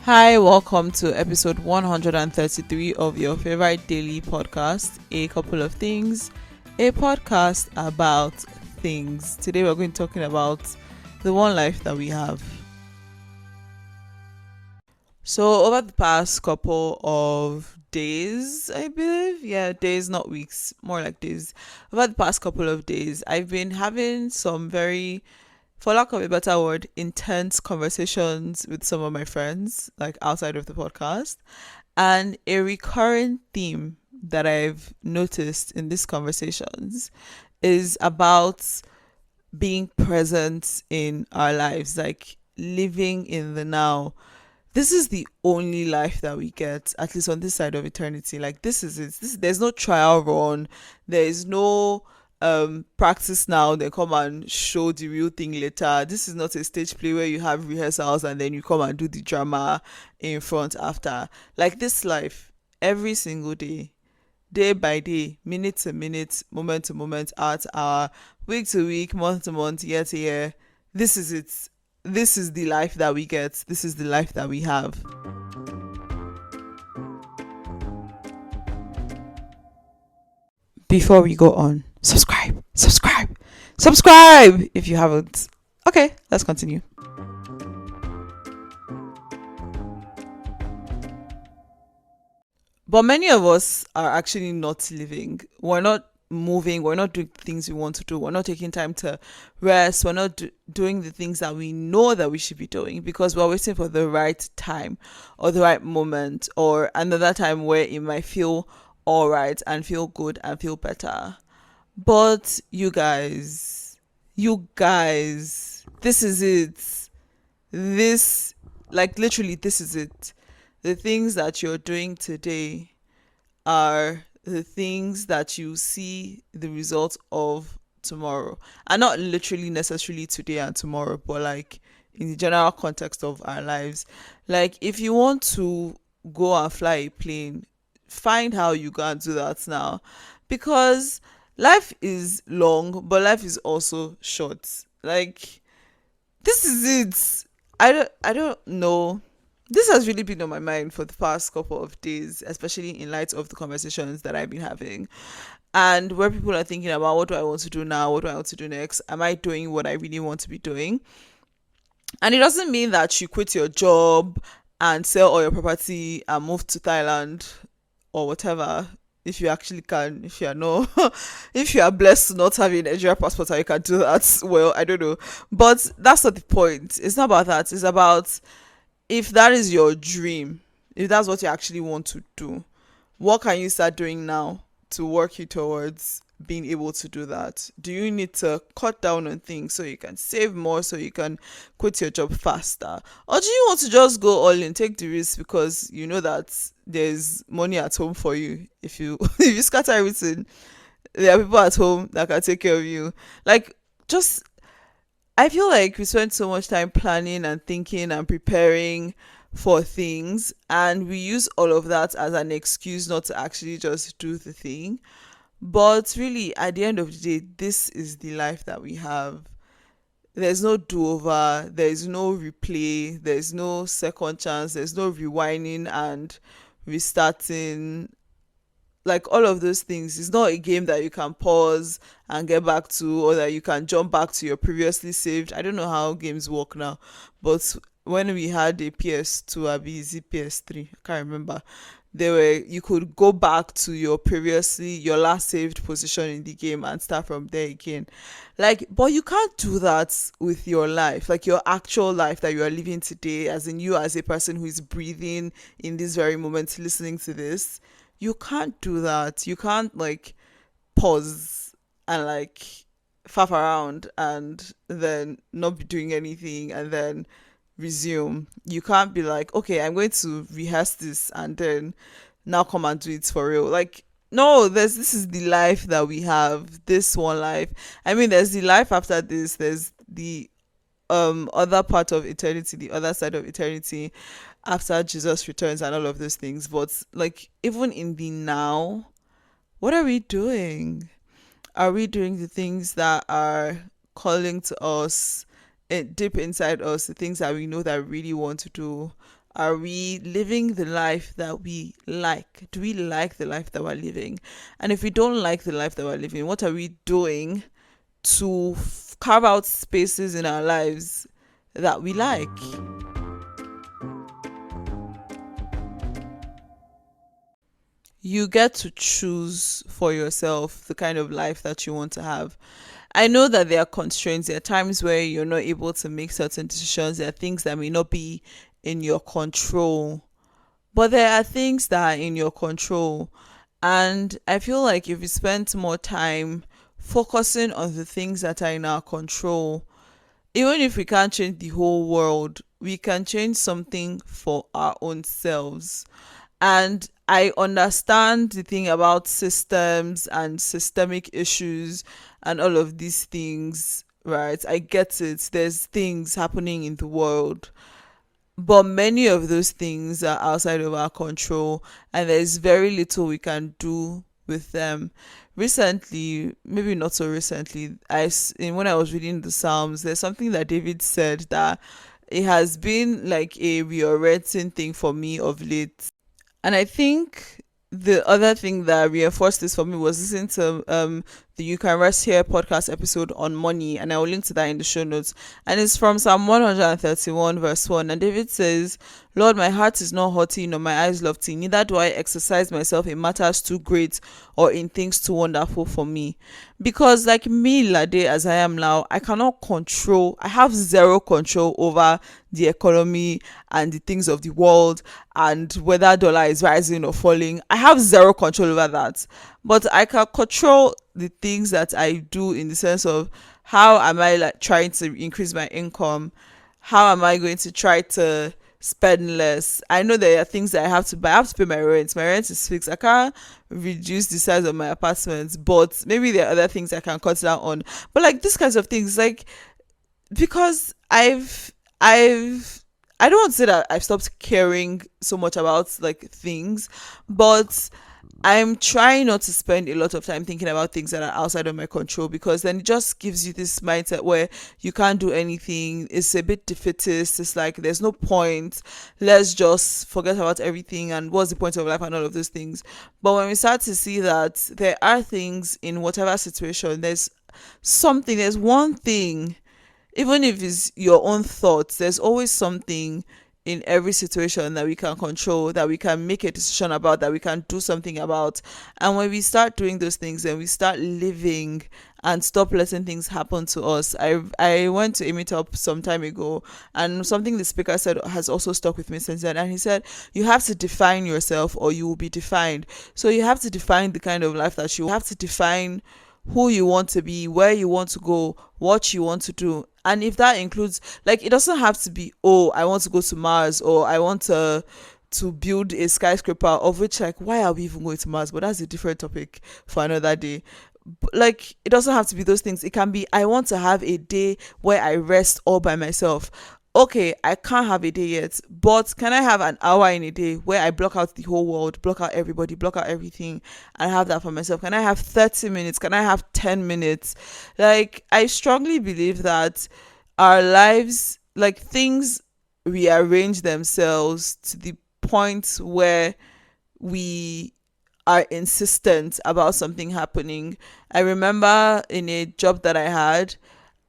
Hi, welcome to episode 133 of your favorite daily podcast, A Couple of Things, a podcast about things. Today we're going to be talking about the one life that we have. So, over the past couple of days, I believe, days, not weeks, more like days. Over the past couple of days, I've been having some very, for lack of a better word, intense conversations with some of my friends, like outside of the podcast. And a recurring theme that I've noticed in these conversations is about being present in our lives, like living in the now. This is the only life that we get, at least on this side of eternity. Like, this is it. There's no trial run. There is no practice now, then come and show the real thing later. This is not a stage play where you have rehearsals and then you come and do the drama in front after. Like, this life, every single day, day by day, minute to minute, moment to moment, hour to hour, week to week, month to month, year to year, this is it. This is the life that we get. This is the life that we have. Before we go on, subscribe if you haven't. Okay, let's continue. But many of us are actually not living. We're not moving. We're not doing things we want to do. We're not taking time to rest. We're not doing the things that we know that we should be doing because we're waiting for the right time or the right moment or another time where it might feel all right and feel good and feel better. But you guys, this is it. This, like, literally, this is it. The things that you're doing today are the things that you see the result of tomorrow. And not literally necessarily today and tomorrow, but like in the general context of our lives. Like, if you want to go and fly a plane, find how you can do that now. Because life is long, but life is also short. Like, this is it. I don't know. This has really been on my mind for the past couple of days, especially in light of the conversations that I've been having. And where people are thinking about, what do I want to do now? What do I want to do next? Am I doing what I really want to be doing? And it doesn't mean that you quit your job and sell all your property and move to Thailand or whatever. If you actually can, if you are no, if you are blessed to not have a Nigeria passport, and you can do that. Well, I don't know, but that's not the point. It's not about that. It's about, if that is your dream, if that's what you actually want to do, what can you start doing now to work you towards being able to do that? Do you need to cut down on things so you can save more, so you can quit your job faster? Or do you want to just go all in, take the risk because you know that there's money at home for you? If you if you scatter everything, there are people at home that can take care of you. Like, just, I feel like we spend so much time planning and thinking and preparing for things, and we use all of that as an excuse not to actually just do the thing. But really, at the end of the day, this is the life that we have. There's no do-over, there's no replay, there's no second chance, there's no rewinding and restarting. Like, all of those things, it's not a game that you can pause and get back to, or that you can jump back to your previously saved. I don't know how games work now, but when we had a PS2 or PS3, I can't remember, you could go back to your last saved position in the game and start from there again. Like, but you can't do that with your life, like your actual life that you are living today, as in you as a person who is breathing in this very moment listening to this. You can't do that. You can't, like, pause and, like, faff around and then not be doing anything and then resume. You can't be like, okay, I'm going to rehearse this and then now come and do it for real. Like, no, this is the life that we have, this one life. I mean, there's the life after this, there's the other part of eternity, the other side of eternity, after Jesus returns and all of those things. But, like, even in the now, what are we doing? Are we doing the things that are calling to us, deep inside us, the things that we know that we really want to do? Are we living the life that we like? Do we like the life that we're living? And if we don't like the life that we're living, what are we doing to carve out spaces in our lives that we like? You get to choose for yourself the kind of life that you want to have. I know that there are constraints. There are times where you're not able to make certain decisions. There are things that may not be in your control, but there are things that are in your control. And I feel like if we spend more time focusing on the things that are in our control, even if we can't change the whole world, we can change something for our own selves. And I understand the thing about systems and systemic issues and all of these things, right? I get it. There's things happening in the world, but many of those things are outside of our control, and there's very little we can do with them. Recently, maybe not so recently, when I was reading the Psalms, there's something that David said that it has been like a reorienting thing for me of late. And I think the other thing that reinforced this for me was listening to the You Can Rest Here podcast episode on money, and I will link to that in the show notes. And it's from Psalm 131 verse 1, and David says, Lord, my heart is not haughty, nor my eyes lofty, neither do I exercise myself in matters too great or in things too wonderful for me. Because like me, Lade, as I am now, I have zero control over the economy and the things of the world and whether dollar is rising or falling. I have zero control over that. But I can control the things that I do, in the sense of how am I like trying to increase my income? How am I going to try to spend less? I know there are things that I have to buy. I have to pay my rent. My rent is fixed. I can't reduce the size of my apartment, but maybe there are other things I can cut down on. But like these kinds of things, like, because I don't want to say that I've stopped caring so much about like things, but I'm trying not to spend a lot of time thinking about things that are outside of my control, because then it just gives you this mindset where you can't do anything. It's a bit defeatist. It's like there's no point. Let's just forget about everything and what's the point of life and all of those things. But when we start to see that there are things in whatever situation, there's one thing, even if it's your own thoughts, there's always something in every situation that we can control, that we can make a decision about, that we can do something about. And when we start doing those things and we start living and stop letting things happen to us. I went to a meetup some time ago, and something the speaker said has also stuck with me since then. And he said, you have to define yourself or you will be defined. So you have to define the kind of life that you have to define who you want to be, where you want to go, what you want to do. And if that includes, like, it doesn't have to be, oh, I want to go to Mars, or I want to build a skyscraper, of which, like, why are we even going to Mars? But that's a different topic for another day. Like, it doesn't have to be those things. It can be, I want to have a day where I rest all by myself. Okay, I can't have a day yet, but can I have an hour in a day where I block out the whole world, block out everybody, block out everything, and have that for myself? Can I have 30 minutes? Can I have 10 minutes? Like, I strongly believe that our lives, like, things rearrange themselves to the point where we are insistent about something happening. I remember in a job that I had,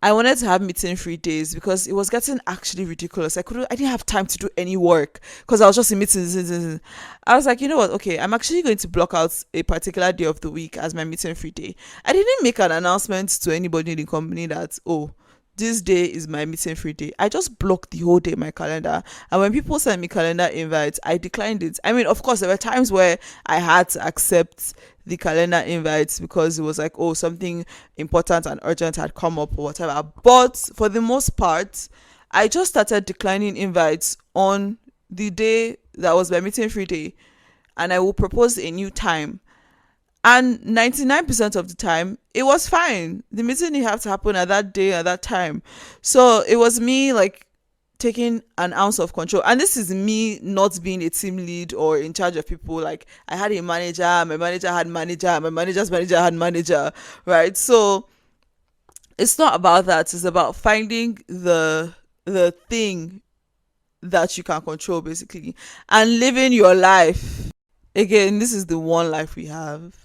I wanted to have meeting free days because it was getting actually ridiculous. I didn't have time to do any work because I was just in meetings. I was like, you know what? Okay, I'm actually going to block out a particular day of the week as my meeting free day. I didn't make an announcement to anybody in the company that, oh, this day is my meeting free day. I just blocked the whole day in my calendar. And when people sent me calendar invites, I declined it. I mean, of course, there were times where I had to accept the calendar invites because it was like, oh, something important and urgent had come up or whatever. But for the most part, I just started declining invites on the day that was my meeting free day. And I will propose a new time. And 99% of the time, it was fine. The meeting didn't have to happen at that day, at that time. So it was me, like, taking an ounce of control. And this is me not being a team lead or in charge of people. Like, I had a manager, my manager had manager, my manager's manager had manager, right? So it's not about that. It's about finding the thing that you can control, basically, and living your life. Again, this is the one life we have.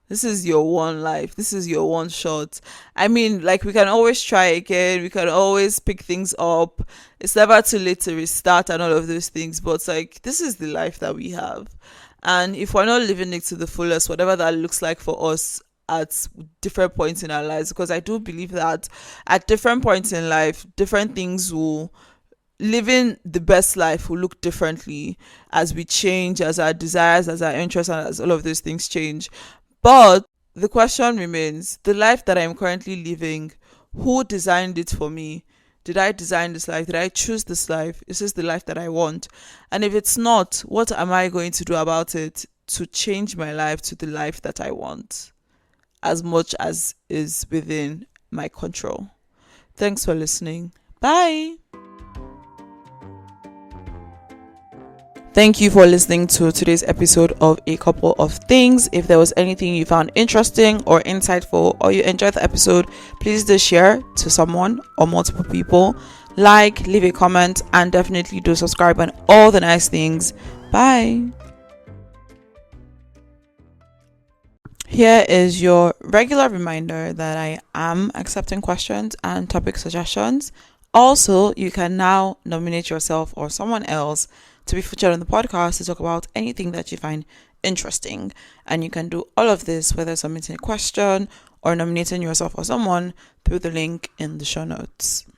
This is your one life. This is your one shot. I mean, like, we can always try again. We can always pick things up. It's never too late to restart and all of those things. But it's like, this is the life that we have. And if we're not living it to the fullest, whatever that looks like for us at different points in our lives, because I do believe that at different points in life, different things will, living the best life will look differently as we change, as our desires, as our interests, and as all of those things change. But the question remains, the life that I'm currently living, who designed it for me? Did I design this life? Did I choose this life? Is this the life that I want? And if it's not, what am I going to do about it to change my life to the life that I want, as much as is within my control? Thanks for listening. Bye. Thank you for listening to today's episode of A Couple of Things. If there was anything you found interesting or insightful, or you enjoyed the episode, please do share to someone or multiple people. Like, leave a comment, and definitely do subscribe and all the nice things. Bye. Here is your regular reminder that I am accepting questions and topic suggestions. Also, you can now nominate yourself or someone else to be featured on the podcast to talk about anything that you find interesting. And you can do all of this, whether submitting a question or nominating yourself or someone, through the link in the show notes.